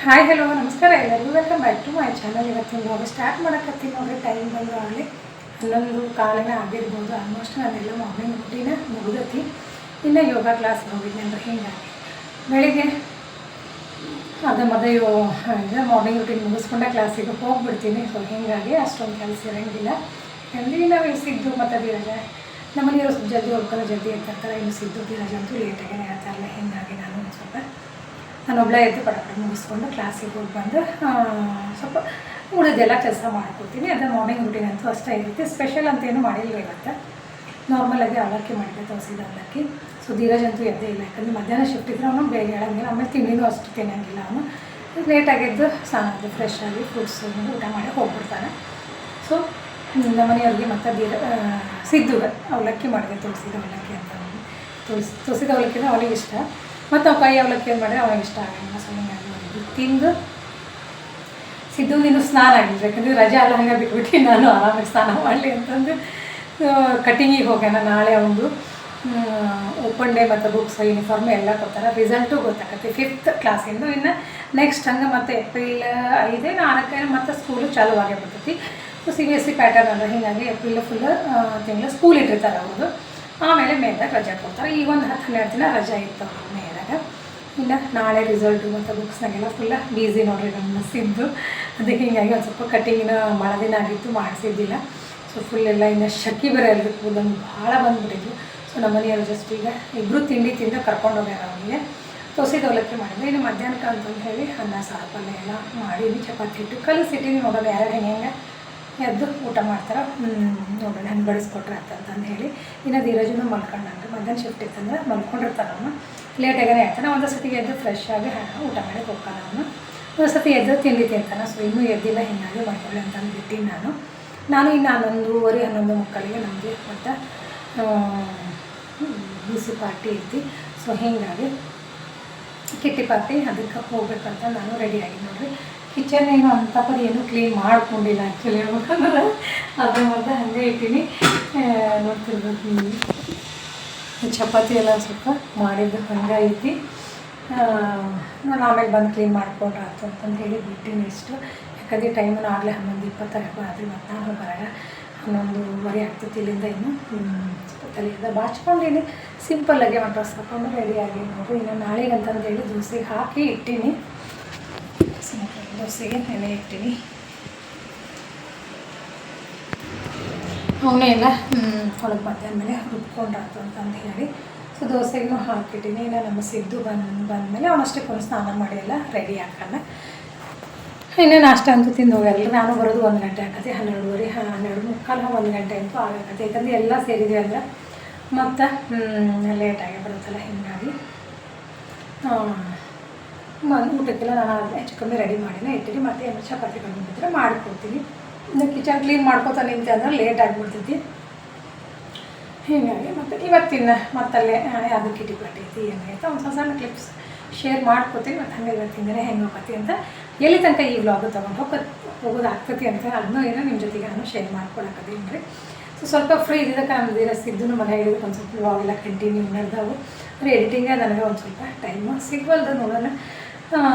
Hi hello ನಮಸ್ಕಾರ ಎಲ್ಲರಿಗೂ welcome back to my channel. ಇವತ್ತಿನ ಇವಾಗ ಸ್ಟಾರ್ಟ್ ಮಾಡೋಕತ್ತೀನಿ ನೋಡಿರಿ. ಟೈಮ್ ಬಂದು ಆಗಲಿ 11 ಕಾಲಿನ ಆಗಿರ್ಬೋದು. ಆಲ್ಮೋಸ್ಟ್ ನಾನೆಲ್ಲ ಮಾರ್ನಿಂಗ್ ರೂಟೀನ ಮುಗಿದೈತಿ. ಇನ್ನು ಯೋಗ ಕ್ಲಾಸ್ಗೆ ಹೋಗಿದ್ದೆ ಅಂದ್ರೆ ಹೀಗಾಗಿ ಬೆಳಿಗ್ಗೆ ಇದು ಮಾರ್ನಿಂಗ್ ರೂಟೀನ್ ಮುಗಿಸ್ಕೊಂಡೆ ಕ್ಲಾಸಿಗೆ ಹೋಗ್ಬಿಡ್ತೀನಿ. ಸೊ ಹೀಗಾಗಿ ಅಷ್ಟೊಂದು ಕೆಲಸ ಇರೋಂಗಿಲ್ಲ. ಅಲ್ಲಿ ನಾವು ಸಿದ್ದು ಮತ್ತು ಧೀರಜ ನಮ್ಮನೆಯವರು ಜಲ್ದಿ ಹೋಗ್ಕೊಂಡು ಜಲ್ದಿ ಎತ್ತಿರ್ತಾರೆ. ಇನ್ನು ಸಿದ್ದು ಧೀರಜ ಅಂತೂ ಲೇಟಾಗಿ ಹೇಳ್ತಾರಲ್ಲ. ಹೀಗಾಗಿ ನಾನು ಒಂದು ಸ್ವಲ್ಪ ನಾನೊಬ್ಬಳೇ ಎದ್ದು ಪಟಾಪಟ ಮುಗಿಸ್ಕೊಂಡು ಕ್ಲಾಸಿಗೆ ಹೋಗಿ ಬಂದು ಸ್ವಲ್ಪ ಉಳಿದೆಲ್ಲ ಕೆಲಸ ಮಾಡ್ಕೊತೀನಿ. ಅದು ಮಾರ್ನಿಂಗ್ ರೂಟೀನ್ ಅಂತೂ ಅಷ್ಟೇ ಇರುತ್ತೆ. ಸ್ಪೆಷಲ್ ಅಂತೇನು ಮಾಡಿಲ್ಲ ಇವತ್ತು. ನಾರ್ಮಲಾಗಿ ಅವಲಕ್ಕಿ ಮಾಡಿದ್ದೆ, ತೋರಿಸಿದ ಅವಲಕ್ಕಿ. ಸೊ ಧೀರಜ್ ಅಂತೂ ಎದ್ದೇ ಇಲ್ಲ, ಯಾಕಂದರೆ ಮಧ್ಯಾಹ್ನ ಶಿಫ್ಟ್ ಇದ್ದರೆ ಅವನು ಬೇಗ ಹೇಳೋಂಗಿಲ್ಲ. ಆಮೇಲೆ ತಿಂಡಿನೂ ಅಷ್ಟು ತಿನ್ನೋಂಗಿಲ್ಲ. ಅವನು ಲೇಟಾಗಿದ್ದು ಸ್ನಾನ ಆಗಿ ಫ್ರೆಶ್ ಆಗಿ ಫ್ರೂಟ್ಸ್ ಊಟ ಮಾಡಿ ಹೋಗ್ಬಿಡ್ತಾನೆ. ಸೊ ನಮ್ಮನೆಯವ್ರಿಗೆ ಮತ್ತು ಸಿದ್ದುಗೆ ಅವಲಕ್ಕಿ ಮಾಡಿದೆ, ತೋರಿಸಿದ ಅವಲಕ್ಕಿ ಅಂತ. ತೋರಿಸಿದ ಅವಲಕ್ಕಿನ ಅವನಿಗೆ ಇಷ್ಟ. ಮತ್ತು ನಾವು ಕೈ ಅವಲಕ್ಕಿ ಏನು ಮಾಡಿದ್ರೆ ಅವನಿಗೆ ಇಷ್ಟ ಆಗಂಗಿಲ್ಲ. ಸೊ ಹಿಂಗಾಗಿ ತಿಂದು ಸಿದ್ದು ನೀನು ಸ್ನಾನ ಆಗಿಲ್ಲ, ಯಾಕಂದರೆ ರಜೆ ಅಲ್ಲ, ಹಂಗೆ ಬಿಟ್ಬಿಟ್ಟು ನಾನು ಆರಾಮಾಗಿ ಸ್ನಾನ ಮಾಡಲಿ ಅಂತಂದು ಕಟಿಂಗಿಗೆ ಹೋಗೋಣ. ನಾಳೆ ಒಂದು ಓಪನ್ ಡೇ ಮತ್ತು ಬುಕ್ಸ್ ಯೂನಿಫಾರ್ಮ್ ಎಲ್ಲ ಕೊಡ್ತಾರೆ. ರಿಸಲ್ಟು ಗೊತ್ತಾಗತ್ತೆ 5th ಕ್ಲಾಸಿಂದು. ಇನ್ನು ನೆಕ್ಸ್ಟ್ ಹಂಗೆ ಮತ್ತು ಏಪ್ರಿಲ್ 5, 4 ಮತ್ತು ಸ್ಕೂಲು ಚಾಲೂ ಆಗೇ ಬರ್ತೈತಿ. ಸೊ CBSE ಪ್ಯಾಟರ್ನ್ ಅಲ್ಲ, ಹೀಗಾಗಿ ಏಪ್ರಿಲ್ ಫುಲ್ ತಿಂಗಳು ಸ್ಕೂಲ್ ಇಟ್ಟಿರ್ತಾರೆ ಅವ್ರದ್ದು. ಆಮೇಲೆ ಮೇದಾಗ ರಜೆ ಕೊಡ್ತಾರೆ. ಈಗ ಒಂದು 10-12 ದಿನ ರಜೆ ಇತ್ತು ಅವ್ರ ಮೇದಾಗ. ಇನ್ನು ನಾಳೆ ರಿಸಲ್ಟು ಮತ್ತು ಬುಕ್ಸ್ನಾಗೆಲ್ಲ ಫುಲ್ಲ ಬೀಸಿ ನೋಡಿರಿ ನಮ್ಮ ಸಿದ್ದು. ಅದಕ್ಕೆ ಹೀಗಾಗಿ ಒಂದು ಸ್ವಲ್ಪ ಕಟ್ಟಿಂಗಿನ ಭಾಳ ದಿನ ಆಗಿತ್ತು, ಮಾಡಿಸಿದ್ದಿಲ್ಲ. ಸೊ ಫುಲ್ಲೆಲ್ಲ ಇನ್ನು ಶಕ್ಕಿ ಬೇರೆ ಎಲ್ಲರೂ ಕೂದಲು ಭಾಳ ಬಂದುಬಿಟ್ಟಿದ್ವು. ಸೊ ನಮ್ಮನೆಯವರು ಜಸ್ಟ್ ಈಗ ಇಬ್ಬರು ತಿಂಡಿ ತಿಂದು ಕರ್ಕೊಂಡು ಹೋಗ್ಯಾರ ಅವನಿಗೆ. ತೋರಿಸಿದ ಅವಲಕ್ಕಿ ಮಾಡಿದ್ವಿ. ಇನ್ನು ಮಧ್ಯಾಹ್ನಕ್ಕೆ ಅಂತಂದು ಹೇಳಿ ಅನ್ನ ಸಾರು ಪಲ್ಯ ಎಲ್ಲ ಮಾಡಿ ಚಪಾತಿ ಹಿಟ್ಟು ಕಲಿಸಿಟ್ಟಿನಿ. ನೋಡೋಣ ಯಾರ್ಯಾರು ಹೆಂಗೆ ಎದ್ದು ಊಟ ಮಾಡ್ತಾರೆ, ನೋಡೋಣ ಹೆಂಗೆ ಬಡಿಸ್ಕೊಟ್ರೆ ಅಂತಂದು ಹೇಳಿ. ಇನ್ನು ಧೀರಜನು ಮಲ್ಕೊಂಡ್ರೆ ಮಧ್ಯಾಹ್ನ ಶಿಫ್ಟ್ ಇತ್ತಂದ್ರೆ ಮಲ್ಕೊಂಡಿರ್ತಾನೆ. ಅವನು ಲೇಟಾಗೇ ಹೇಳ್ತಾನೆ. ಒಂದು ಸತಿಗೆ ಎದ್ದು ಫ್ರೆಶ್ ಆಗಿ ಊಟ ಮಾಡಿ ಹೋಗ್ತಾನೆ. ಅವನು ಒಂದು ಸತಿ ಎದ್ದು ತಿಂಡಿ ತಿಂತಾನೆ. ಸೊ ಇನ್ನೂ ಎದ್ದಿಲ್ಲ, ಹೀಗಾಗಿ ಮಾಡ್ಕೊಳ್ಳಿ ಅಂತಂದು ಬಿಟ್ಟಿನಿ ನಾನು ಇನ್ನು 11:30, 11:30 ನಮಗೆ ಮತ್ತು ಬಿಸಿ ಪಾರ್ಟಿ ಐತಿ. ಸೊ ಹೀಗಾಗಿ ಕಿಟ್ಟಿ ಪಾರ್ಟಿ ಅದಕ್ಕೆ ಹೋಗ್ಬೇಕಂತ ನಾನು ರೆಡಿಯಾಗಿ ನೋಡಿರಿ. ಕಿಚನ್ ಏನು ಅಂಥ ಪರಿ ಏನೂ ಕ್ಲೀನ್ ಮಾಡ್ಕೊಂಡಿಲ್ಲ ಆ್ಯಕ್ಚುಲಿ ಹೇಳ್ಬೇಕಂದ್ರೆ. ಅದ್ರ ಮಧ್ಯೆ ಹಾಗೆ ಇಟ್ಟೀನಿ. ನೋಡ್ತಿರ್ಬೇಕು, ಚಪಾತಿ ಎಲ್ಲ ಸ್ವಲ್ಪ ಮಾಡಿದ್ದು ಹಂಗೆ ಐತಿ. ನಾನು ಆಮೇಲೆ ಬಂದು ಕ್ಲೀನ್ ಮಾಡ್ಕೊಂಡ್ರೆ ಆಯ್ತು ಅಂತಂದು ಹೇಳಿ ಬಿಟ್ಟಿನಿ ಇಷ್ಟು. ಯಾಕಂದರೆ ಟೈಮನ್ನು ಆಗಲೇ 11:20 ಆದರೆ ಮತ್ತು ನಾನು ಬರೋಣ 11:30 ಆಗ್ತೈತಿ. ಇಲ್ಲಿಂದ ಇನ್ನು ಸ್ವಲ್ಪ ತಲೆಯಿಂದ ಬಾಚ್ಕೊಂಡಿನಿ. ಸಿಂಪಲ್ಲಾಗಿ ಒಂದು ಡ್ರೆಸ್ ಹಾಕ್ಕೊಂಡು ರೆಡಿಯಾಗಿ ನೋಡಿರಿ. ಇನ್ನು ನಾಳೆಗೆ ಅಂತಂದು ಹೇಳಿ ದೋಸೆಗೆ ಹಾಕಿ ಇಟ್ಟೀನಿ. ದೋಸೆಗೆ ನೆನೆ ಇಟ್ಟಿನಿ. ಅವನೇ ಎಲ್ಲ ಒಳಗೆ ಮಧ್ಯಾಹ್ನ ಮೇಲೆ ರುಬ್ಕೊಂಡಾಯ್ತು ಅಂತಂದು ಹೇಳಿ. ಸೊ ದೋಸೆಗೂ ಹಾಕಿಟ್ಟಿನಿ. ಇನ್ನು ನಮ್ಮ ಸಿದ್ದು ಬಂದಮೇಲೆ ಅವನಷ್ಟಕ್ಕೆ ಒಂದು ಸ್ನಾನ ಮಾಡಿ ಎಲ್ಲ ರೆಡಿ ಹಾಕೋಣ. ಇನ್ನು ನಾಷ್ಟ ಅಂತೂ ತಿಂದು ಹೋಗ್ಯಾರಲ್ಲ. ನಾನು ಬರೋದು 1 ಗಂಟೆ ಆಗತ್ತೆ. 12:30, 12:45, 1 ಗಂಟೆ ಅಂತೂ ಆಗತ್ತೆ. ಯಾಕಂದರೆ ಎಲ್ಲ ಸೇರಿದ್ವಿ ಅಂದರೆ ಮತ್ತು ಲೇಟಾಗಿ ಬರುತ್ತಲ್ಲ. ಹೀಗಾಗಿ ಊಟಕ್ಕೆಲ್ಲ ನಾನು ಹೆಚ್ಚು ಕಮ್ಮಿ ರೆಡಿ ಮಾಡಿನೇ ಇಟ್ಟಿನಿ. ಮತ್ತು ಏನು ಚಪಾತಿ ಬಂದುಬಿಟ್ಟಿದ್ರೆ ಮಾಡ್ಕೊಡ್ತೀನಿ. ಇನ್ನು ಕಿಚನ್ ಕ್ಲೀನ್ ಮಾಡ್ಕೊತಾ ನಿಂತೆ ಅಂದ್ರೆ ಲೇಟ್ ಆಗಿಬಿಡ್ತೈತಿ. ಹೀಗಾಗಿ ಮತ್ತು ಇವತ್ತಿನ ಮತ್ತಲ್ಲೇ ಯಾವುದು ಕಿಟಿ ಪಾಟಿ ಐತಿ ಏನಾಗೈತೆ ಒಂದು ಸಣ್ಣ ಕ್ಲಿಪ್ಸ್ ಶೇರ್ ಮಾಡ್ಕೊತೀನಿ. ಮತ್ತು ಹಂಗೆ ಇವತ್ತಿನ ದಿನ ಹೆಂಗೆ ಹೋಗತ್ತಿ ಅಂತ ಎಲ್ಲಿ ತನಕ ಈ ವ್ಲಾಗು ತೊಗೊಂಡು ಹೋಗೋದಾಗ್ತೈತಿ ಅಂತ ಅದನ್ನೂ ಏನೋ ನಿಮ್ಮ ಜೊತೆಗೆ ನಾನು ಶೇರ್ ಮಾಡ್ಕೊಳಕತ್ತೀನಿ ರೀ. ಸೊ ಸ್ವಲ್ಪ ಫ್ರೀ ಇದ್ದಕ್ಕೆ ನಮ್ಮದು ಸಿದ್ದು ಮನೆ ಹಿಡಿದಕ್ಕೆ ಒಂದು ಸ್ವಲ್ಪ ವ್ಲಾಗ್ ಎಲ್ಲ ಕಂಟಿನ್ಯೂ ನಡೆದವು. ಅಂದರೆ ಎಡಿಟಿಂಗೇ ನನಗೆ ಒಂದು ಸ್ವಲ್ಪ ಟೈಮು ಸಿಗ್ವಲ್ದು ನೋಡೋಣ.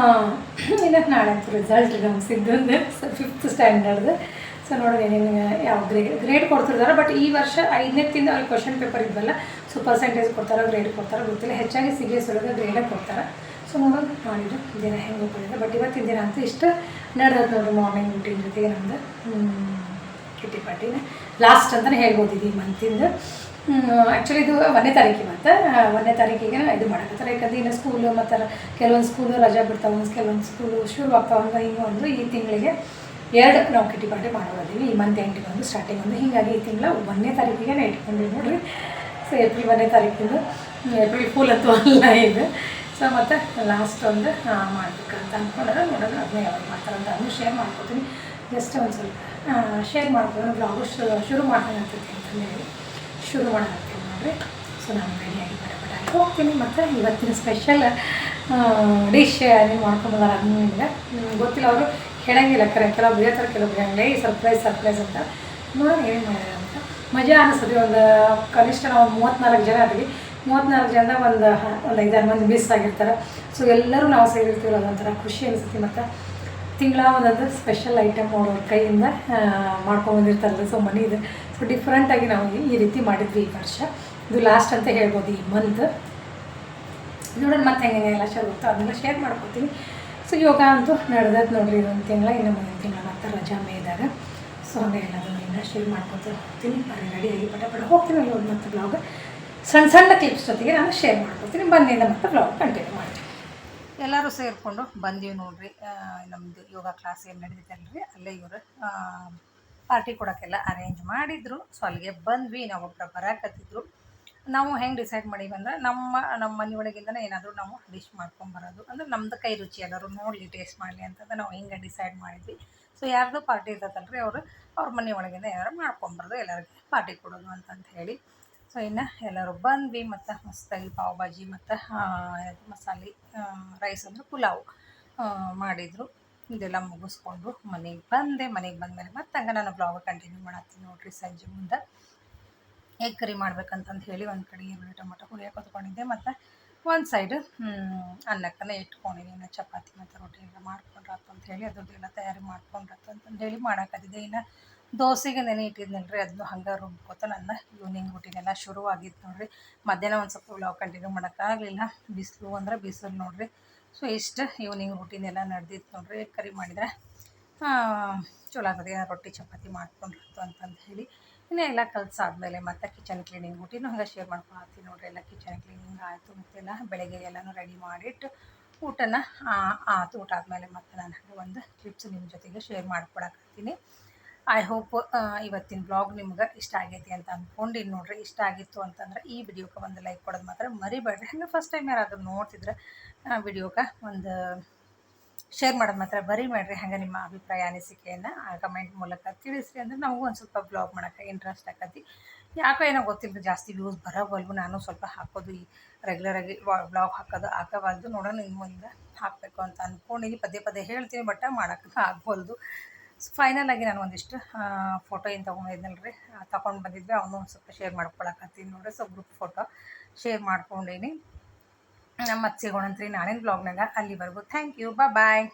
ಇನ್ನು ನಾಳೆ ಅಂತೂ ರಿಸಲ್ಟ್ ನಮ್ಮ ಸಿದ್ದಂದು 5th ಸ್ಟ್ಯಾಂಡರ್ಡ್ದು. ಸೊ ನೋಡೋಣ ಏನೇನು ಯಾವ ಗ್ರೇಡ್ ಕೊಡ್ತಿರ್ತಾರೆ. ಬಟ್ ಈ ವರ್ಷ 5ನೇತಿಂದ ಅಲ್ಲಿ ಕ್ವಶನ್ ಪೇಪರ್ ಇದ್ವಲ್ಲ. ಸೊ ಪರ್ಸೆಂಟೇಜ್ ಕೊಡ್ತಾರೋ ಗ್ರೇಡ್ ಕೊಡ್ತಾರೋ ಗೊತ್ತಿಲ್ಲ. ಹೆಚ್ಚಾಗಿ CBSE ಒಳಗೆ ಗ್ರೇಡೇ ಕೊಡ್ತಾರೆ. ಸೊ ನೋಡೋದು ಮಾಡಿದ್ರು ದಿನ ಹೆಂಗೆ ಹೋಗ್ತಿದೆ. ಬಟ್ ಇವತ್ತಿನ ದಿನ ಅಂತೂ ಇಷ್ಟು ನಡೆದದ್ದು ನೋಡಿರಿ. ಮಾರ್ನಿಂಗ್ ರೂಟೀನ್ ಜೊತೆಗೆ ನಮ್ಮದು ಕಿಟ್ಟಿ ಪಾರ್ಟಿನ ಲಾಸ್ಟ್ ಅಂತಲೇ ಹೇಳ್ಬೋದು ಈ ಮಂತಿಂದು. ಆ್ಯಕ್ಚುಲಿ ಇದು 1ನೇ ತಾರೀಕಿಗೆ ಮತ್ತು 1ನೇ ತಾರೀಕಿಗೆ ಇದು ಮಾಡಕತ್ತಾರೆ. ಯಾಕಂದರೆ ಇನ್ನು ಸ್ಕೂಲು ಮತ್ತು ಕೆಲವೊಂದು ಸ್ಕೂಲು ರಜೆ ಬಿಡ್ತಾವೆ, ಕೆಲವೊಂದು ಸ್ಕೂಲು ಶುರು ಆಗ್ತಾವಂದ್ರೆ ಹಿಂಗೆ ಒಂದು ಈ ತಿಂಗಳಿಗೆ 2 ನಾವು ಕಿಟ್ಟಿ ಪಾರ್ಟಿ ಮಾಡೋದಿದ್ದೀವಿ. ಈ ಮಂತ್ ಎಂಟಿಗೆ ಒಂದು ಸ್ಟಾರ್ಟಿಂಗ್ ಒಂದು. ಹೀಗಾಗಿ ಈ ತಿಂಗಳ 1ನೇ ತಾರೀಕಿಗೆ ಇಟ್ಕೊಂಡಿವಿ ನೋಡಿರಿ. ಸೊ ಏಪ್ರಿಲ್ 1ನೇ ತಾರೀಕಿಂದು ಏಪ್ರಿಲ್ ಫೂಲ್ ಅಂತೂ ಅಲ್ಲ ಇದು. ಸೊ ಮತ್ತು ಲಾಸ್ಟ್ ಒಂದು ಮಾಡ್ಬೇಕಂತ ಅಂದ್ಕೊಂಡ್ರೆ ನೋಡೋಣ ಅದನ್ನ ಯಾವಾಗ ಮಾಡ್ತಾರಂತ ಅದನ್ನು ಶೇರ್ ಮಾಡ್ಕೊತೀನಿ. ಜಸ್ಟ್ ಒಂದು ಸ್ವಲ್ಪ ಶೇರ್ ಮಾಡ್ಕೊಂಡು ಬ್ಲಾಗು ಶುರು ಮಾಡ್ಕೊಂಡು ಅಂತಂದು ಹೇಳಿ ಶುರು ಮಾಡಾಕ್ತೀನಿ ನೋಡಿರಿ. ಸೊ ನಾನು ರೆಡಿಯಾಗಿ ಪಟಾಪಟ ಹೋಗ್ತೀನಿ. ಮತ್ತು ಇವತ್ತಿನ ಸ್ಪೆಷಲ್ ಡಿಶ್ ನೀವು ಮಾಡ್ಕೊಂಬಂದಾರ ಅದನ್ನು ನಿಮಗೆ ಗೊತ್ತಿಲ್ಲ. ಅವರು ಹೇಳಂಗಿಲ್ಲ, ಕೆಲವೊಬ್ರು ಹೇಳ್ತಾರೆ, ಕೆಲವೊಬ್ರು ಹೇಳಂಗಿಲ್ಲ. ಈ ಸರ್ಪ್ರೈಸ್ ಅಂತ ನೋಡೋಣ ಏನೇನು ಮಾಡಿದಾರೆ ಅಂತ. ಮಜಾ ಅನಿಸ್ತದೆ. ಒಂದು ಕನಿಷ್ಠ ನಾವು 34 ಜನ ಅದೀವಿ. 34 ಜನ ಒಂದು 5-6 ಮಂದಿ ಮಿಸ್ ಆಗಿರ್ತಾರೆ. ಸೊ ಎಲ್ಲರೂ ನಾವು ಸೇರಿರ್ತೀವಲ್ಲ ಅದೊಂಥರ ಖುಷಿ ಅನಿಸುತ್ತೆ. ಮತ್ತು ತಿಂಗಳ ಒಂದೊಂದು ಸ್ಪೆಷಲ್ ಐಟಮ್ ಅವ್ರವ್ರ ಕೈಯಿಂದ ಮಾಡ್ಕೊಂಬಂದಿರ್ತಾರಲ್ಲ. ಸೊ ಮನಿ ಇದೆ. ಸೊ ಡಿಫ್ರೆಂಟಾಗಿ ನಾವು ಈ ರೀತಿ ಮಾಡಿದ್ವಿ ಈ ವರ್ಷ. ಇದು ಲಾಸ್ಟ್ ಅಂತ ಹೇಳ್ಬೋದು ಈ ಮಂತ್. ನೋಡೋಣ ಮತ್ತೆ ಹೆಂಗೆ ಎಲ್ಲ ಶುರುತ್ತೋ ಅದನ್ನೆಲ್ಲ ಶೇರ್ ಮಾಡ್ಕೊತೀನಿ. ಸೊ ಯೋಗ ಅಂತೂ ನಡೆದದ್ದು ನೋಡ್ರಿ ಇದೊಂದು ತಿಂಗಳ, ಇನ್ನು ಮುಂದಿನ ತಿಂಗಳ ಮತ್ತೆ ರಜಾ ಮೇದಾಗ. ಸೊ ಹಂಗೆ ಎಲ್ಲದನ್ನು ಇನ್ನೂ ಶೇರ್ ಮಾಡ್ಕೊತೀನಿ ಹೋಗ್ತೀನಿ. ಬರೀ ರೆಡಿಯಾಗಿ ಪಟ ಹೋಗ್ತೀನಿ ಅಲ್ಲಿ ಹೋಗಿ ಮತ್ತೆ ಬ್ಲಾಗ್ ಸಣ್ಣ ಕ್ಲಿಪ್ಸ್ ಜೊತೆಗೆ ನಾನು ಶೇರ್ ಮಾಡ್ಕೊತೀನಿ. ಬಂದಿಂದ ಮತ್ತೆ ಬ್ಲಾಗ್ ಕಂಟಿನ್ಯೂ ಮಾಡ್ತೀನಿ. ಎಲ್ಲರೂ ಸೇರಿಕೊಂಡು ಬಂದೀವಿ ನೋಡ್ರಿ. ನಮ್ಮದು ಯೋಗ ಕ್ಲಾಸ್ ಏನು ನಡೀತಲ್ರಿ ಅಲ್ಲೇ ಇವರು ಪಾರ್ಟಿ ಕೊಡೋಕ್ಕೆಲ್ಲ ಅರೇಂಜ್ ಮಾಡಿದ್ರು. ಸೊ ಅಲ್ಲಿಗೆ ಬಂದ್ವಿ. ನಾವೊಬ್ಬರು ಬರಾಕತ್ತಿದ್ರು. ನಾವು ಹೆಂಗೆ ಡಿಸೈಡ್ ಮಾಡೀವಿ ಅಂದ್ರೆ ನಮ್ಮ ಮನೆ ಒಳಗಿಂದನೇ ಏನಾದರೂ ನಾವು ಡಿಶ್ ಮಾಡ್ಕೊಂಬರೋದು ಅಂದರೆ ನಮ್ಮದು ಕೈ ರುಚಿ ಎಲ್ಲರೂ ನೋಡಲಿ ಟೇಸ್ಟ್ ಮಾಡಲಿ ಅಂತಂದ್ರೆ ನಾವು ಹಿಂಗೆ ಡಿಸೈಡ್ ಮಾಡಿದ್ವಿ. ಸೊ ಯಾರ್ದು ಪಾರ್ಟಿ ಇರ್ತದಲ್ರಿ ಅವ್ರ ಮನೆ ಒಳಗಿಂದ ಏನಾದ್ರು ಮಾಡ್ಕೊಂಬರೋದು, ಎಲ್ಲರಿಗೆ ಪಾರ್ಟಿ ಕೊಡೋದು ಅಂತಂತ ಹೇಳಿ. ಸೊ ಇನ್ನು ಎಲ್ಲರೂ ಬಂದ್ವಿ. ಮತ್ತು ಮಸ್ತಾಗಿ ಪಾವ್ ಭಾಜಿ ಮತ್ತು ಮಸಾಲೆ ರೈಸ್ ಅಂದರೆ ಪುಲಾವ್ ಮಾಡಿದರು. ಇದೆಲ್ಲ ಮುಗಿಸ್ಕೊಂಡು ಮನೆಗೆ ಬಂದೆ. ಮನೆಗೆ ಬಂದಮೇಲೆ ಮತ್ತೆ ಹಂಗೆ ನಾನು ಬ್ಲಾಗ್ ಕಂಟಿನ್ಯೂ ಮಾಡತ್ತೀನಿ ನೋಡ್ರಿ. ಸಂಜೆ ಮುಂದೆ ಎಗ್ ಕರಿ ಮಾಡ್ಬೇಕಂತಂದು ಹೇಳಿ ಒಂದು ಕಡೆ ಈರುಳ್ಳಿ ಟೊಮೊಟೊ ಹುರಿಯೋಕೆ ಹೊತ್ಕೊಂಡಿದ್ದೆ. ಮತ್ತು ಒಂದು ಸೈಡ್ ಅನ್ನಕ್ಕನ್ನು ಇಟ್ಕೊಂಡಿದ್ದೀನಿ. ಚಪಾತಿ ಮತ್ತು ರೊಟ್ಟಿ ಎಲ್ಲ ಮಾಡ್ಕೊಂಡ್ರಾತು ಅಂತ ಹೇಳಿ ಅದ್ರದ್ದೆಲ್ಲ ತಯಾರಿ ಮಾಡ್ಕೊಂಡ್ರಾತು ಅಂತಂದು ಹೇಳಿ ಮಾಡೋಕ್ಕಾಗಿದೆ. ಇನ್ನು ದೋಸೆಗೆ ನೆನೆ ಇಟ್ಟಿದ್ನಲ್ರಿ ಅದನ್ನು ಹಂಗೆ ರುಬ್ಕೋತ ನನ್ನ ಈವ್ನಿಂಗ್ ರೂಟೀನೆಲ್ಲ ಶುರುವಾಗಿತ್ತು ನೋಡಿರಿ. ಮಧ್ಯಾಹ್ನ ಒಂದು ಸ್ವಲ್ಪ ವ್ಲಾಗ್ ಕಂಟಿನ್ಯೂ ಮಾಡೋಕ್ಕಾಗಲಿಲ್ಲ, ಬಿಸಿಲು ಅಂದರೆ ಬಿಸಿಲು ನೋಡಿರಿ. ಸೊ ಇಷ್ಟು ಈವ್ನಿಂಗ್ ರೂಟೀನೆಲ್ಲ ನಡೆದಿತ್ತು ನೋಡಿರಿ. ಎಗ್ ಕರಿ ಮಾಡಿದರೆ ಚಲೋ ಆಗದೆ, ರೊಟ್ಟಿ ಚಪಾತಿ ಮಾಡ್ಕೊಂಡ್ರಾತು ಅಂತಂದು ಹೇಳಿ ಇನ್ನು ಎಲ್ಲ ಕಲ್ಸಾದ್ಮೇಲೆ ಮತ್ತೆ ಕಿಚನ್ ಕ್ಲೀನಿಂಗ್ ರೂಟೀನು ಹಂಗೆ ಶೇರ್ ಮಾಡ್ಕೊಳ್ತೀನಿ ನೋಡಿರಿ. ಎಲ್ಲ ಕಿಚನ್ ಕ್ಲೀನಿಂಗ್ ಆಯಿತು. ಮತ್ತೆಲ್ಲ ಬೆಳಗ್ಗೆ ಎಲ್ಲನೂ ರೆಡಿ ಮಾಡಿಟ್ಟು ಊಟನ ಆಯ್ತು. ಊಟ ಆದಮೇಲೆ ಮತ್ತೆ ನಾನು ಒಂದು ಕ್ಲಿಪ್ಸ್ ನಿಮ್ಮ ಜೊತೆಗೆ ಶೇರ್ ಮಾಡ್ಕೊಳಕತ್ತೀನಿ. ಐ ಹೋಪ್ ಇವತ್ತಿನ ಬ್ಲಾಗ್ ನಿಮ್ಗೆ ಇಷ್ಟ ಆಗೈತಿ ಅಂತ ಅಂದ್ಕೊಂಡಿನಿ ನೋಡಿರಿ. ಇಷ್ಟ ಆಗಿತ್ತು ಅಂತಂದ್ರೆ ಈ ವಿಡಿಯೋಕ್ಕೆ ಒಂದು ಲೈಕ್ ಕೊಡೋದು ಮಾತ್ರ ಮರಿಬೇಡ್ರಿ. ಹಂಗೆ ಫಸ್ಟ್ ಟೈಮ್ ಯಾರಾದರೂ ನೋಡ್ತಿದ್ರೆ ವಿಡಿಯೋಗೆ ಒಂದು ಶೇರ್ ಮಾಡೋದು ಮಾತ್ರ ಬರಿಬೇಡ್ರಿ. ಹಾಗೆ ನಿಮ್ಮ ಅಭಿಪ್ರಾಯ ಅನಿಸಿಕೆಯನ್ನು ಕಮೆಂಟ್ ಮೂಲಕ ತಿಳಿಸ್ರಿ. ಅಂದರೆ ನಮಗೂ ಒಂದು ಸ್ವಲ್ಪ ಬ್ಲಾಗ್ ಮಾಡೋಕ್ಕೆ ಇಂಟ್ರೆಸ್ಟ್ ಆಕತಿ. ಯಾಕೋ ಏನೋ ಗೊತ್ತಿಲ್ಲ, ಜಾಸ್ತಿ ವ್ಯೂಸ್ ಬರೋವಲ್ವು. ನಾನು ಸ್ವಲ್ಪ ಹಾಕೋದು ಈ ರೆಗ್ಯುಲರಾಗಿ ಬ್ಲಾಗ್ ಹಾಕೋದು ಆಗವಲ್ದು. ನೋಡೋಣ ಇನ್ನು ಮುಂದೆ ಹಾಕಬೇಕು ಅಂತ ಅಂದ್ಕೊಂಡಿನಿ. ಪದೇ ಹೇಳ್ತೀನಿ, ಬಟ್ ಮಾಡೋಕ್ಕೆ ಆಗ್ವಲ್ದು. ಫೈನಲ್ ಆಗಿ ನಾನು ಒಂದಿಷ್ಟು ಫೋಟೋ ಏನು ತೊಗೊಂಡಿದ್ನಲ್ರಿ ತಗೊಂಡು ಬಂದಿದ್ವಿ, ಅವನು ಒಂದು ಸ್ವಲ್ಪ ಶೇರ್ ಮಾಡ್ಕೊಳಕತ್ತೀನಿ ನೋಡಿರಿ. ಸೊ ಗ್ರೂಪ್ ಫೋಟೋ ಶೇರ್ ಮಾಡ್ಕೊಂಡೀನಿ. ಮತ್ತೆ ಸಿಗೋಣಂತ್ರಿ ನಾಳಿನ ಬ್ಲಾಗ್ನಾಗ. ಅಲ್ಲಿವರೆಗೂ ಥ್ಯಾಂಕ್ ಯು, ಬಾಯ್.